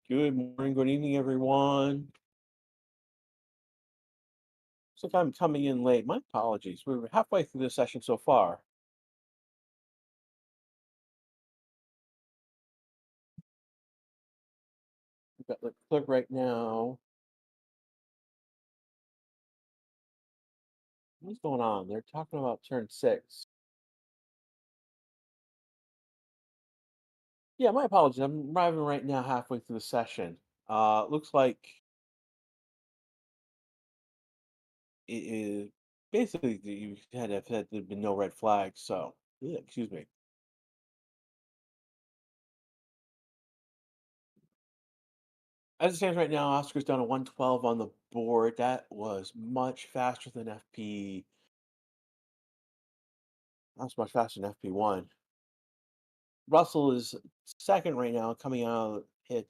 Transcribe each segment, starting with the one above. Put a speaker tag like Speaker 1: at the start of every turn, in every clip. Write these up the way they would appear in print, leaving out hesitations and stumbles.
Speaker 1: Good morning, good evening, everyone. Looks like I'm coming in late. My apologies. We're halfway through the session so far. We've got the clerk right now. What's going on? They're talking about turn 6. Yeah, my apologies. I'm arriving right now halfway through the session. Looks like it is basically you had to have said there'd been no red flags, so yeah, excuse me. As it stands right now, Oscar's down to 112 on the board. That was much faster than FP. That's much faster than FP1. Russell is second right now, coming out of the pit.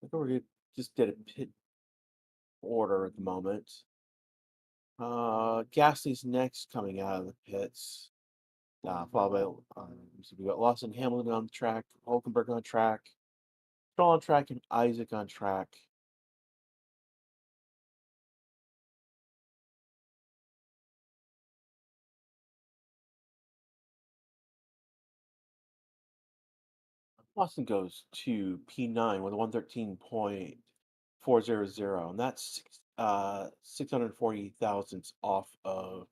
Speaker 1: I think we're just did a pit order at the moment. Gasly's next coming out of the pits. Followed by so we got Lawson, Hamilton on the track, Hulkenberg on track, Stroll on track, and Isaac on track. Lawson goes to P9 with a 113.400, and that's 640 thousandths off of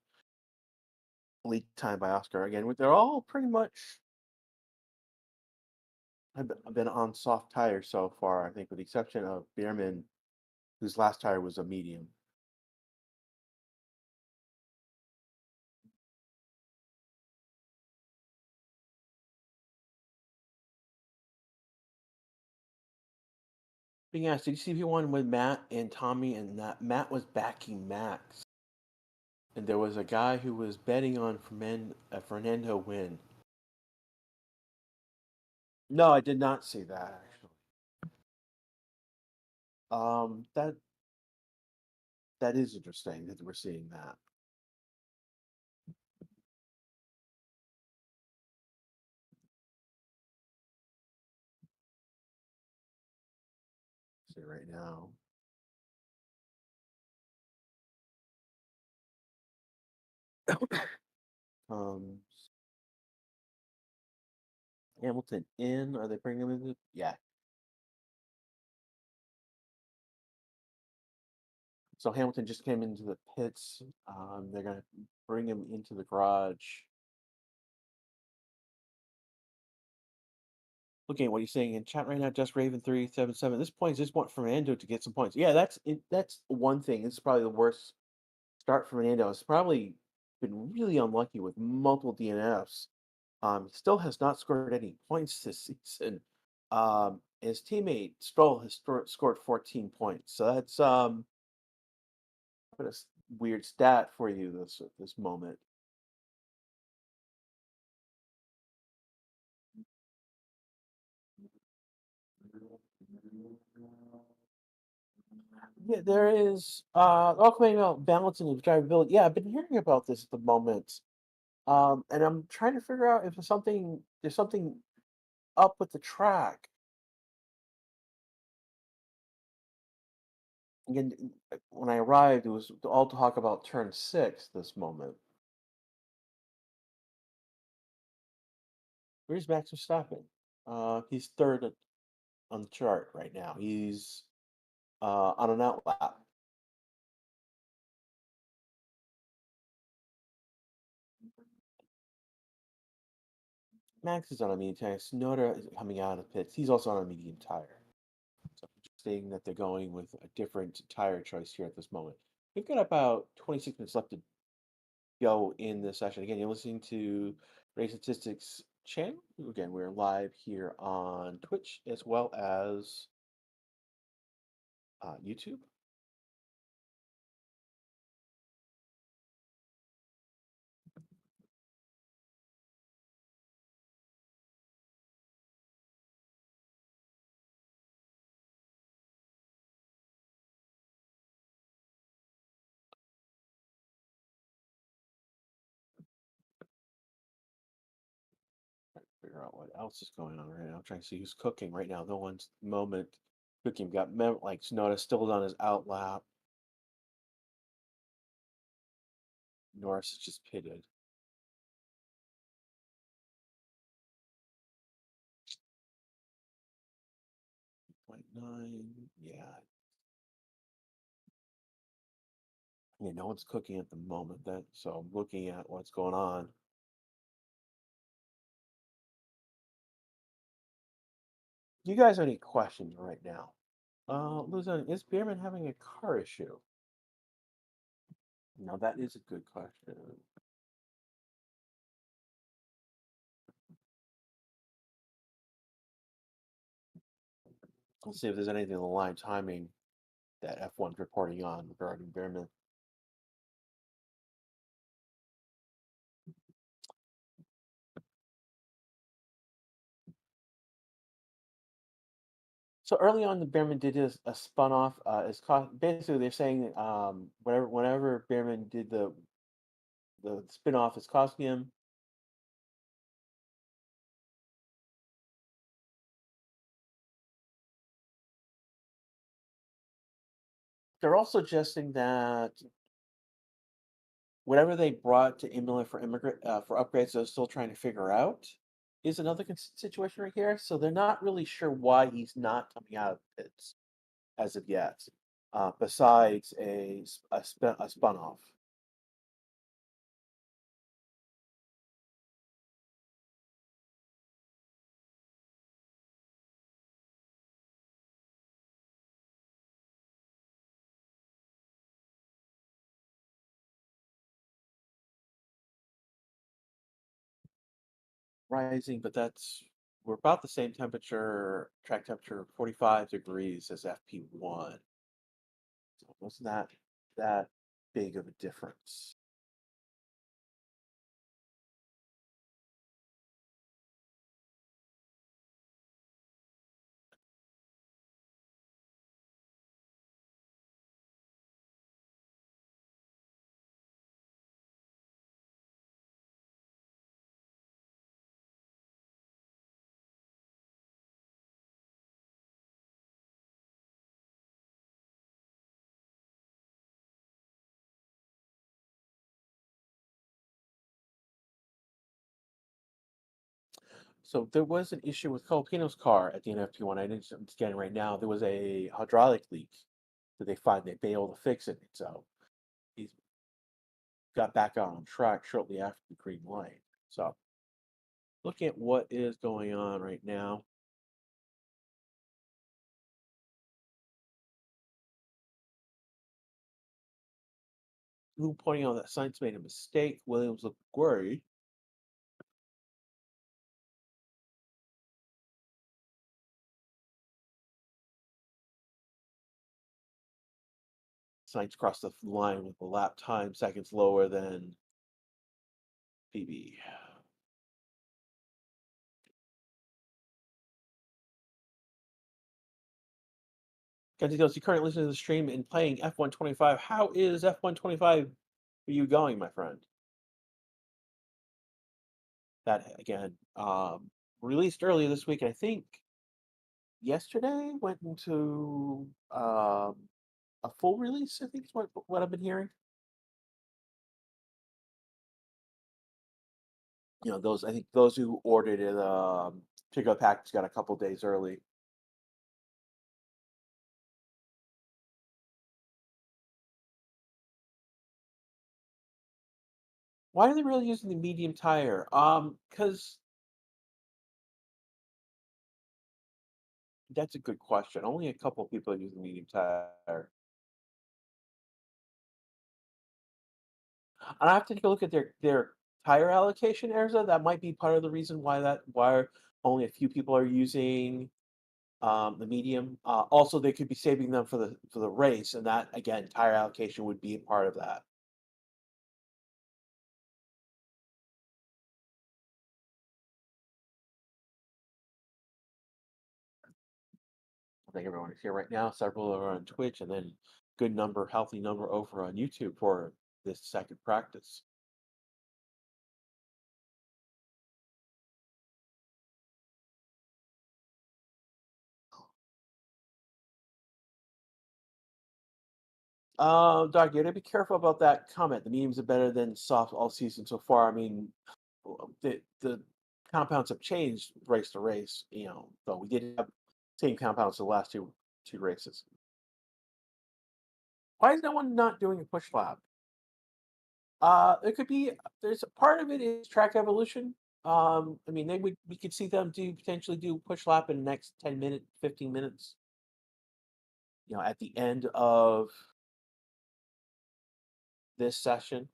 Speaker 1: lead time by Oscar. Again, they're all pretty much I've been on soft tires so far, I think, with the exception of Bierman, whose last tire was a medium. Being asked, did you see one with Matt and Tommy? And that Matt was backing Max, and there was a guy who was betting on Fernando win. No, I did not see that actually. That is interesting that we're seeing that. See right now. Um, Hamilton in? Are they bringing him in? Yeah. So Hamilton just came into the pits. They're gonna bring him into the garage. Looking at what he's saying in chat right now, just Raven 377. This point is just want Fernando to get some points. Yeah, that's it. That's one thing. It's probably the worst start for Fernando. It's probably been really unlucky with multiple DNFs. He still has not scored any points this season. His teammate Stroll has scored 14 points. So that's a weird stat for you this moment. Yeah, there is all coming about balancing of drivability. Yeah, I've been hearing about this at the moment. And I'm trying to figure out if there's something up with the track. Again, when I arrived, it was all talk about turn 6 this moment. Where's Max Verstappen? He's third on the chart right now. He's on an outlap. Max is on a medium tire. Snowda is coming out of pits. He's also on a medium tire. So saying that they're going with a different tire choice here at this moment. We've got about 26 minutes left to go in this session. Again, you're listening to Race Statistics channel. Again, we're live here on Twitch as well as YouTube. Figure out what else is going on right now. I'm trying to see who's cooking right now. No one's moment cooking. We've got like Sonoda still on his outlap. Norris is just pitted. 0.9. Yeah. Yeah, no one's cooking at the moment. So I'm looking at what's going on. Do you guys have any questions right now? Luzon, is Beerman having a car issue? Now that is a good question. 'Let's see if there's anything in the line timing that F1's reporting on regarding Beerman. So early on, the Behrman did a spun off. Basically they're saying whenever Behrman did the spin off, is costing him. They're also suggesting that whatever they brought to Imola for for upgrades, they're still trying to figure out is another situation right here. So they're not really sure why he's not coming out of pits as of yet. Besides a spun off. Rising, but we're about the same track temperature, 45 degrees as FP1. So it wasn't that big of a difference. So there was an issue with Colapino's car at the end of FP1. I didn't understand right now. There was a hydraulic leak that they'd be able to fix it. So he got back out on track shortly after the green light. So looking at what is going on right now. Who pointing out that Sainz made a mistake. Williams looked worried. Sainz crossed the line with a lap time seconds lower than PB. Continues, you currently listening to the stream and playing F125. How is F125 for you going, my friend? That again, released earlier this week. I think yesterday went into a full release. I think is what I've been hearing. Those I think those who ordered it pickup package got a couple days early. Why are they really using the medium tire? Because that's a good question. Only a couple people are using medium tire. And I have to take a look at their tire allocation, Erza, that might be part of the reason why only a few people are using the medium. Also, they could be saving them for the race, and that again, tire allocation would be a part of that. I think everyone is here right now. Several are on Twitch, and then good number, healthy number over on YouTube for this second practice. Doc, you gotta be careful about that comment. The mediums are better than soft all season so far. I mean, the compounds have changed race to race, but we did have same compounds the last two races. Why is no one not doing a push lap? It could be there's a part of it is track evolution. I mean, we could see them potentially do push lap in the next 10 minutes, 15 minutes. At the end of this session,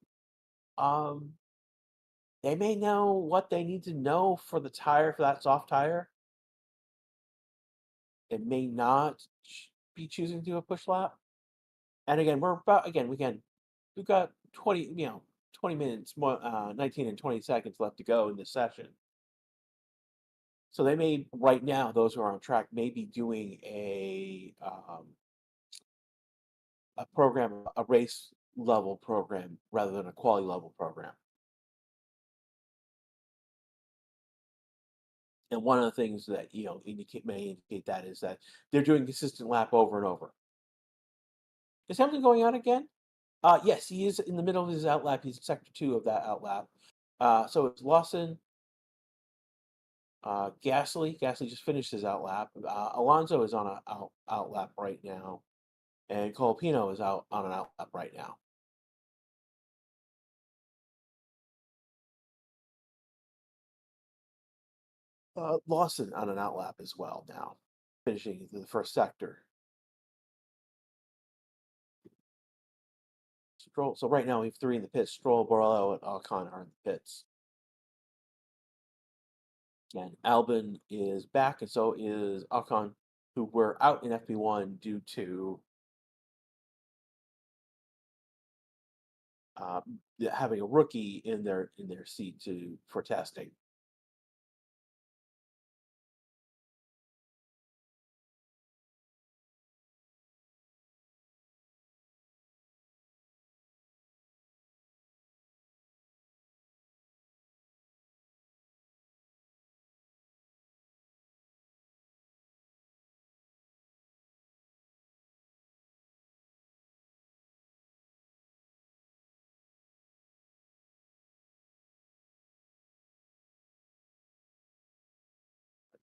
Speaker 1: um, they may know what they need to know for the tire for that soft tire. It may not be choosing to do a push lap. And again, we've got 20 minutes, more, 19 and 20 seconds left to go in this session. So they may right now, those who are on track may be doing a program, a race level program rather than a quality level program. And one of the things that may indicate that is that they're doing consistent lap over and over. Is Hamilton going out again? Yes, he is in the middle of his outlap. He's in sector 2 of that outlap. So it's Lawson, Gasly. Gasly just finished his outlap. Alonso is on a outlap right now, and Colapino is out on an outlap right now. Lawson on an outlap as well now, finishing the first sector. Stroll. So right now we have three in the pits. Stroll, Borello, and Ocon are in the pits. And Albon is back, and so is Ocon, who were out in FP1 due to uh, having a rookie in their seat for testing.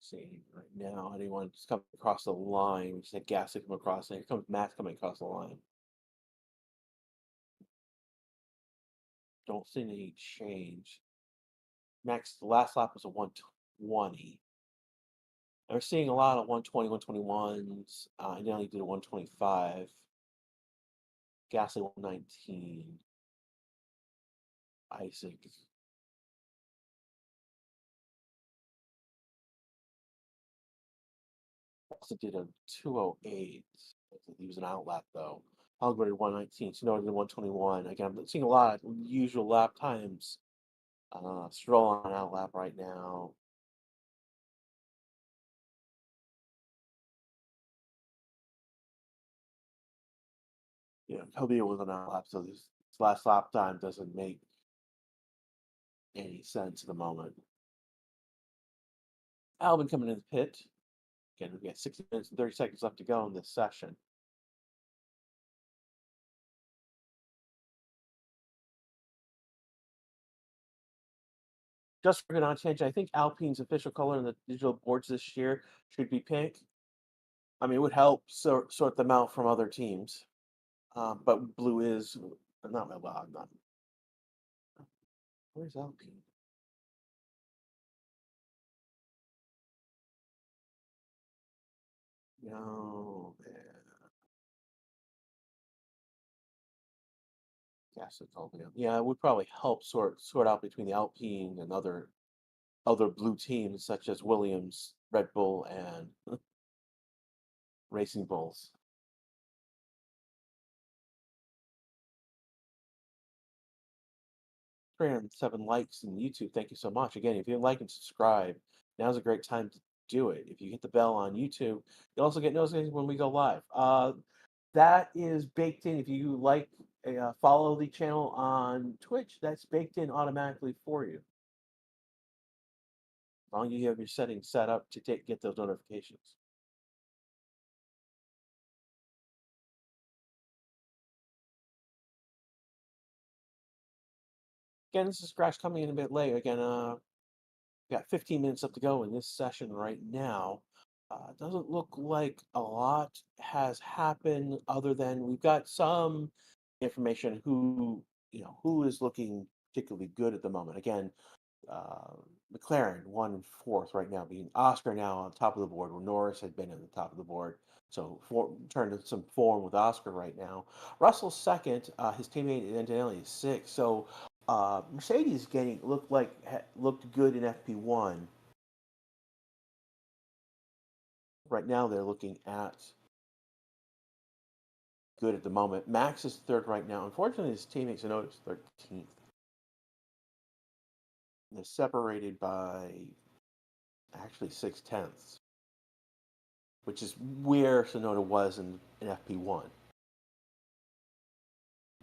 Speaker 1: Let's see right now. Anyone just coming across the line? We said Gasly come across, and here comes Matt coming across the line. Don't see any change. Max, the last lap was a 120. We're seeing a lot of 120, 121s. I nearly did a 125. Gasly 119. Isaac. Also did a 208. He was an outlap though. Hollywood at 119. So no, I did 121. Again, I'm seeing a lot of usual lap times. Stroll on an outlap right now. Kobe was an outlap, so this last lap time doesn't make any sense at the moment. Albin coming in the pit. Again, we got 60 minutes and 30 seconds left to go in this session. Just for on change, I think Alpine's official color in the digital boards this year should be pink. I mean, it would help sort them out from other teams. But blue is not my well, not. Where's Alpine? No, man. Yes, it's all yeah. Yeah, it would probably help sort out between the Alpine and other blue teams such as Williams, Red Bull, and Racing Bulls. 307 likes in YouTube. Thank you so much. Again, if you like and subscribe, now's a great time to do it. If you hit the bell on YouTube, you'll also get notifications when we go live. That is baked in. If you follow the channel on Twitch, that's baked in automatically for you. As long as you have your settings set up to get those notifications. Again, this is Crash coming in a bit late. Again, got 15 minutes up to go in this session right now. Doesn't look like a lot has happened other than we've got some information who is looking particularly good at the moment. Again, uh, McLaren one and fourth right now, being Oscar now on top of the board, where Norris had been at the top of the board. So turned to some form with Oscar right now. Russell second, his teammate Antonelli is sixth. So Mercedes getting looked good in FP1. Right now they're looking at good at the moment. Max is third right now. Unfortunately, his teammate Tsunoda is 13th. They're separated by actually 6 tenths, which is where Sonoda was in FP1,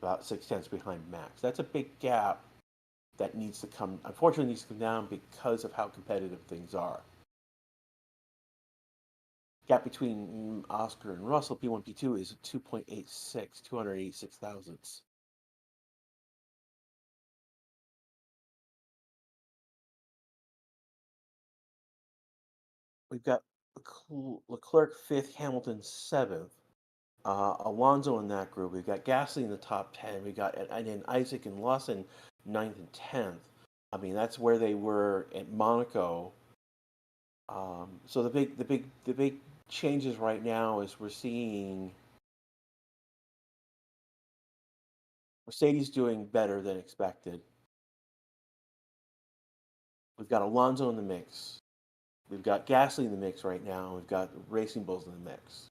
Speaker 1: about 6 tenths behind Max. That's a big gap that unfortunately, needs to come down because of how competitive things are. Gap between Oscar and Russell, P1, P2 is 2.86, 286 thousandths. We've got Leclerc fifth, Hamilton seventh. Alonso in that group. We've got Gasly in the top 10. We got and then Isaac and Lawson ninth and 10th. I mean, that's where they were at Monaco. So the big changes right now is we're seeing Mercedes doing better than expected. We've got Alonso in the mix. We've got Gasly in the mix right now. We've got Racing Bulls in the mix.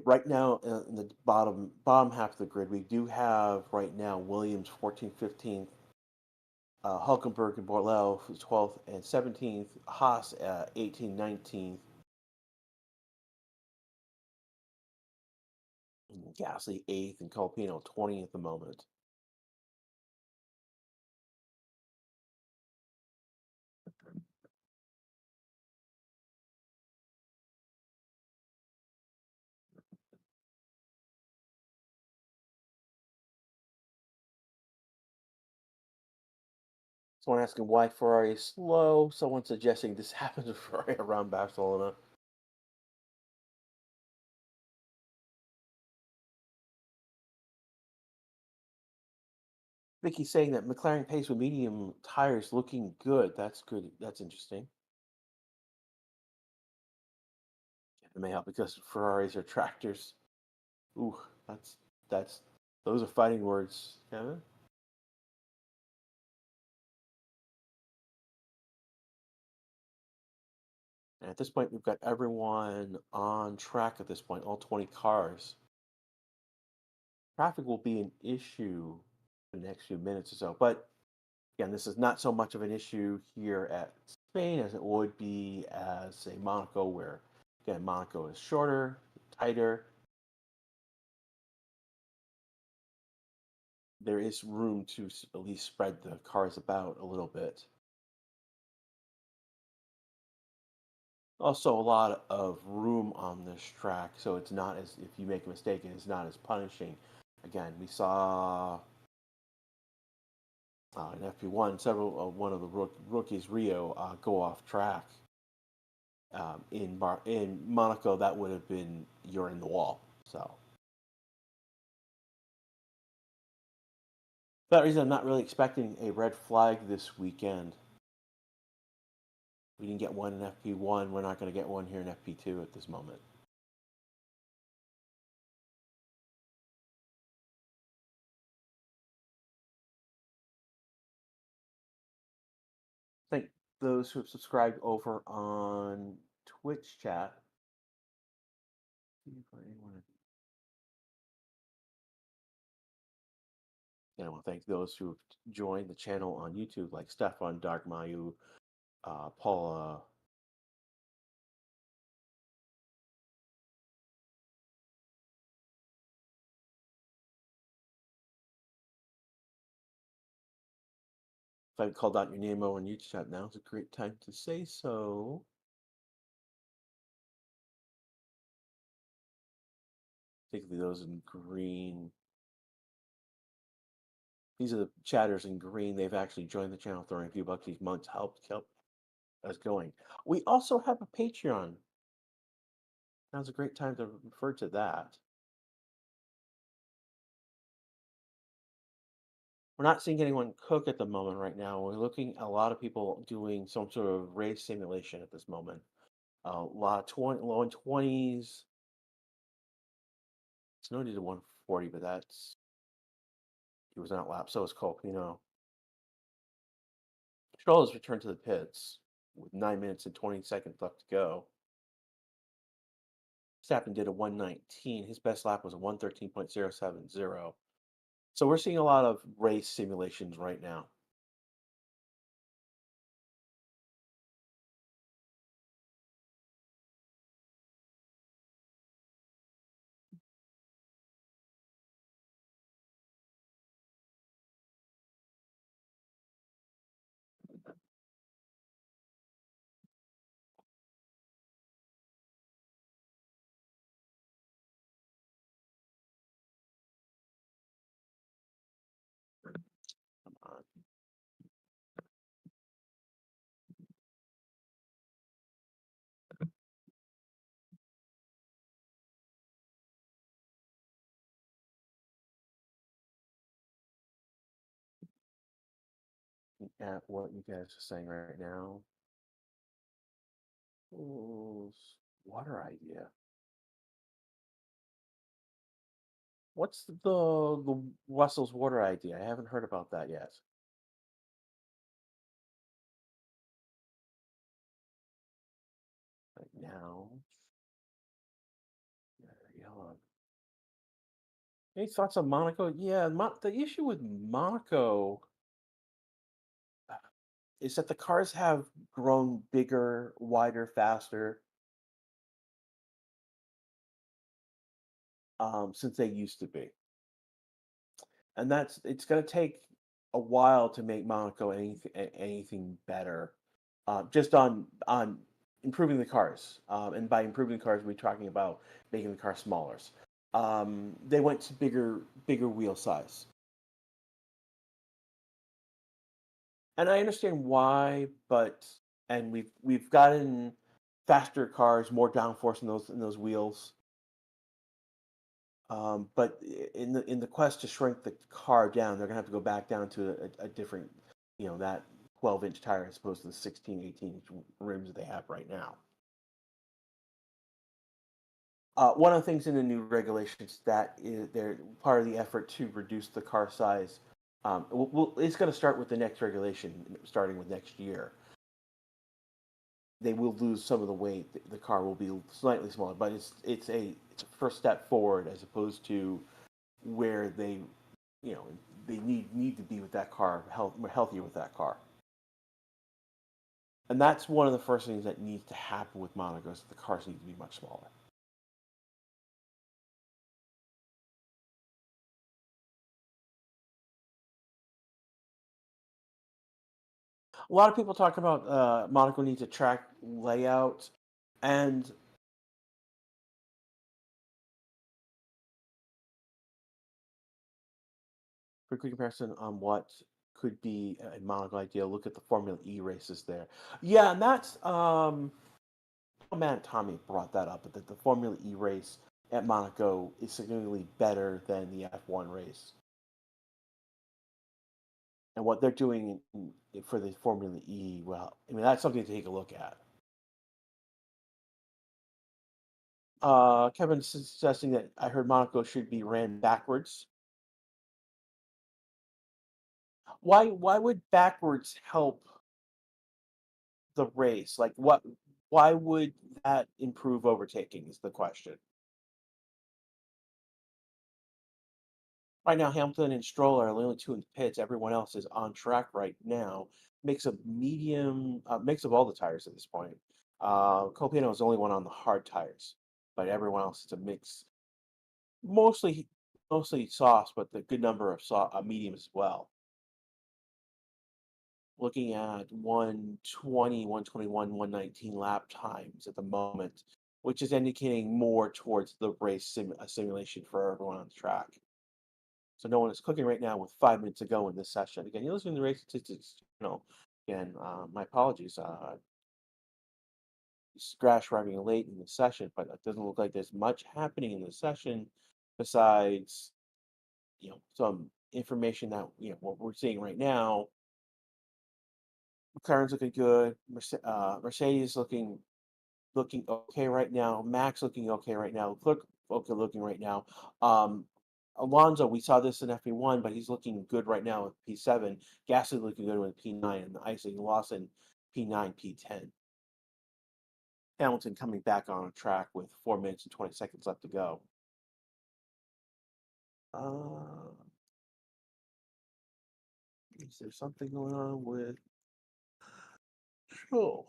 Speaker 1: Right now in the bottom half of the grid, we do have right now Williams 14th, 15th, Hulkenberg and Borlell 12th and 17th, Haas 18th, 19th, and Gasly 8th, and Colpino 20th at the moment. Someone asking why Ferrari is slow. Someone suggesting this happens with Ferrari around Barcelona. Vicky saying that McLaren pace with medium tires looking good. That's good. That's interesting. It may help because Ferraris are tractors. Ooh, that's those are fighting words, Kevin. And at this point, we've got everyone on track at this point, all 20 cars. Traffic will be an issue for the next few minutes or so. But again, this is not so much of an issue here at Spain as it would be as, say, Monaco, where, again, Monaco is shorter, tighter. There is room to at least spread the cars about a little bit. Also, a lot of room on this track, so it's not as if you make a mistake, it's not as punishing. Again, we saw in FP1 several one of the rookies, Rio, go off track. In Monaco, that would have been you're in the wall. So for that reason, I'm not really expecting a red flag this weekend. We didn't get one in FP1. We're not going to get one here in FP2 at this moment. Thank those who have subscribed over on Twitch chat. And I want to thank those who have joined the channel on YouTube, like Stefan, Dark Mayu, Paula. If I called out your name over on YouTube chat, now is a great time to say so. Particularly those in green. These are the chatters in green. They've actually joined the channel, throwing a few bucks each month to help us going. We also have a Patreon. Now's a great time to refer to that. We're not seeing anyone cook at the moment right now. We're looking at a lot of people doing some sort of race simulation at this moment. A lot of low and 20s. Snow did a 140, but he was not lap. So was Cole, Stroll has returned to the pits with 9 minutes and 20 seconds left to go. Stappen did a 119. His best lap was a 113.070. So we're seeing a lot of race simulations right now. Come on. At what you guys are saying right now. Ooh, water idea. What's the Russell's water idea? I haven't heard about that yet. Right now, yellow. Any thoughts on Monaco? Yeah, the issue with Monaco is that the cars have grown bigger, wider, faster since they used to be, and it's going to take a while to make Monaco anything better. Just on improving the cars, and by improving the cars, we're talking about making the car smaller. They went to bigger wheel size, and I understand why, but and we've gotten faster cars, more downforce in those wheels. But in the quest to shrink the car down, they're gonna have to go back down to a different, that 12-inch tire as opposed to the 16, 18-inch rims they have right now. One of the things in the new regulations that is they're part of the effort to reduce the car size. It's going to start with the next regulation, starting with next year. They will lose some of the weight. The car will be slightly smaller, but it's a first step forward as opposed to where you know they need to be with that car, healthier with that car. And that's one of the first things that needs to happen with Monaco is that the cars need to be much smaller. A lot of people talk about Monaco needs a track layout, and for quick comparison on what could be a Monaco ideal, look at the Formula E races there. Yeah, and that's oh man, Tommy brought that up, but the Formula E race at Monaco is significantly better than the F1 race. and what they're doing for the Formula E. Well, I mean that's something to take a look at. Kevin's suggesting that I heard Monaco should be ran backwards. Why would backwards help the race? Like what? Why would that improve overtaking? Is the question. Right now, Hamilton and Stroll are the only two in the pits. Everyone else is on track right now. Mix of medium, mix of all the tires at this point. Copino is the only one on the hard tires, but everyone else is a mix. Mostly, mostly softs, but the good number of mediums as well. Looking at 120, 121, 119 lap times at the moment, which is indicating more towards the race simulation for everyone on the track. So no one is cooking right now with 5 minutes to go in this session. Again, you're listening to the race statistics. Again, my apologies. Crash driving late in the session, but it doesn't look like there's much happening in the session besides some information that what we're seeing right now. McLaren's looking good. Mercedes looking okay right now. Max looking okay right now. Leclerc okay looking right now. Um, Alonso, we saw this in FP1, but he's looking good right now with P7. Gasly looking good with P9, and Isaac Lawson P9, P10. Hamilton coming back on track with 4 minutes and 20 seconds left to go. Uh, is there something going on with? Sure.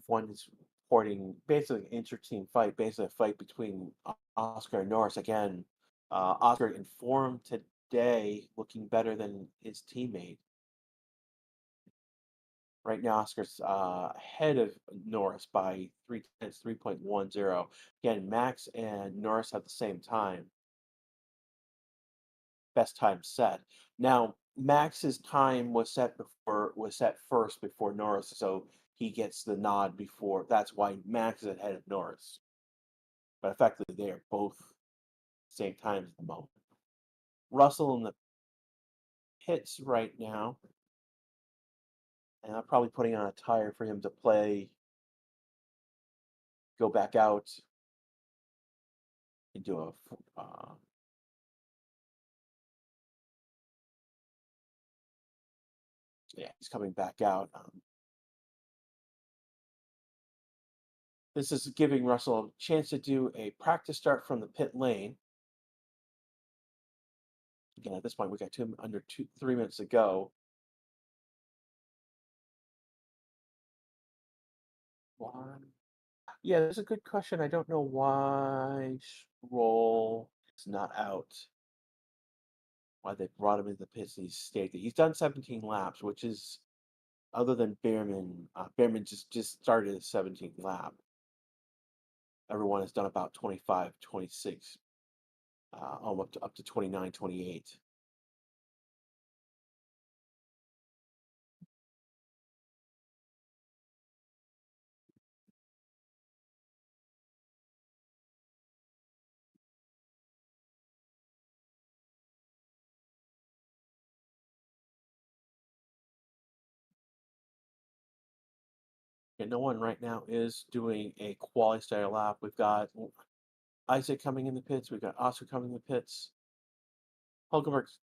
Speaker 1: F1 is reporting basically an inter-team fight, basically a fight between Oscar and Norris. Again, Oscar informed today, looking better than his teammate. Right now, Oscar's ahead of Norris by 3 tenths, 3.10. Again, Max and Norris have the same time, best time set. Now, Max's time was set first before Norris, so he gets the nod before. That's why Max is ahead of Norris. But effectively, they are both same times at the moment. Russell in the pits right now, and I'm probably putting on a tire for him to play, go back out, and do yeah, he's coming back out. This is giving Russell a chance to do a practice start from the pit lane. Again, at this point, we got under 3 minutes to go. Why? Yeah, that's a good question. I don't know why Stroll is not out. Why they brought him into the pits and he stayed there. He's done 17 laps, which is other than Behrman. Behrman just started his 17th lap. Everyone has done about 25, 26, almost up to 29, 28. And no one right now is doing a quality style lap. We've got Isaac coming in the pits. We've got Oscar coming in the pits. Hulkenberg's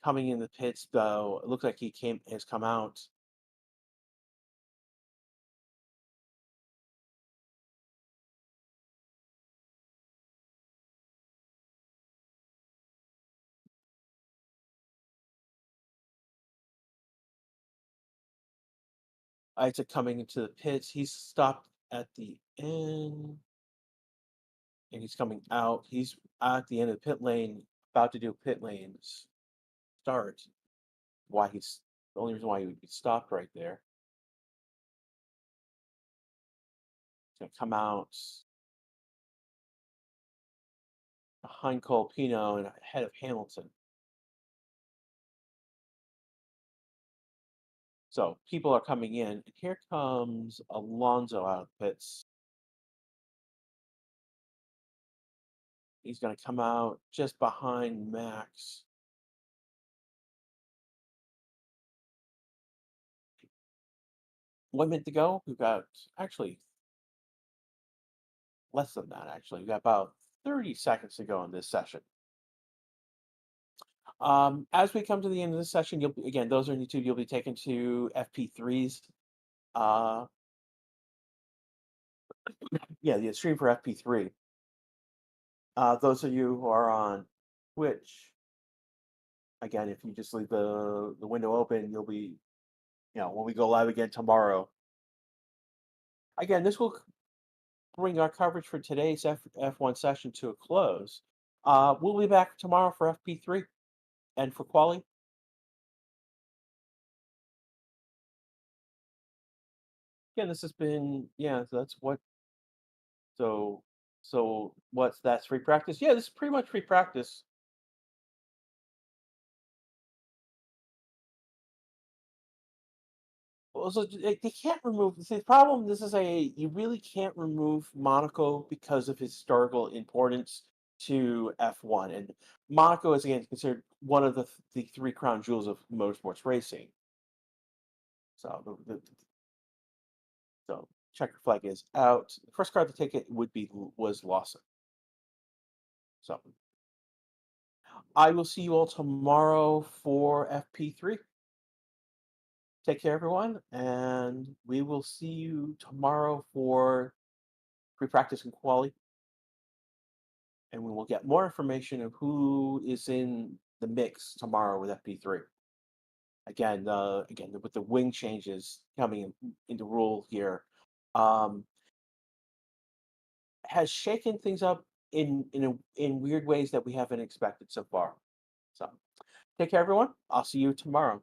Speaker 1: coming in the pits, though. It looks like he has come out. Isaac coming into the pits. He's stopped at the end, and he's coming out. He's at the end of the pit lane, about to do pit lanes start. Why he's the only reason why he would be stopped right there. He's gonna come out behind Cole Pino and ahead of Hamilton. So people are coming in, and here comes Alonso out of the pits. He's going to come out just behind Max. 1 minute to go. We've got actually less than that. Actually, we've got about 30 seconds to go in this session. As we come to the end of this session, you'll again, those are on YouTube. You'll be taken to FP3s. Uh, yeah, the stream for FP3. Those of you who are on Twitch, again, if you just leave the window open, you'll be, when we go live again tomorrow. Again, this will bring our coverage for today's F1 session to a close. We'll be back tomorrow for FP3 and for quali. Again, this has been, so that's what. So that's free practice? Yeah, this is pretty much free practice. Well, so they can't remove the problem. This is you really can't remove Monaco because of historical importance to F1, and Monaco is again considered one of the three crown jewels of motorsports racing. So so checker flag is out. The first car to take it was Lawson. So I will see you all tomorrow for FP3. Take care, everyone, and we will see you tomorrow for pre-practice and quali, and we will get more information of who is in the mix tomorrow with FP3. Again, with the wing changes coming into rule here, um, has shaken things up in weird ways that we haven't expected so far. So, take care, everyone. I'll see you tomorrow.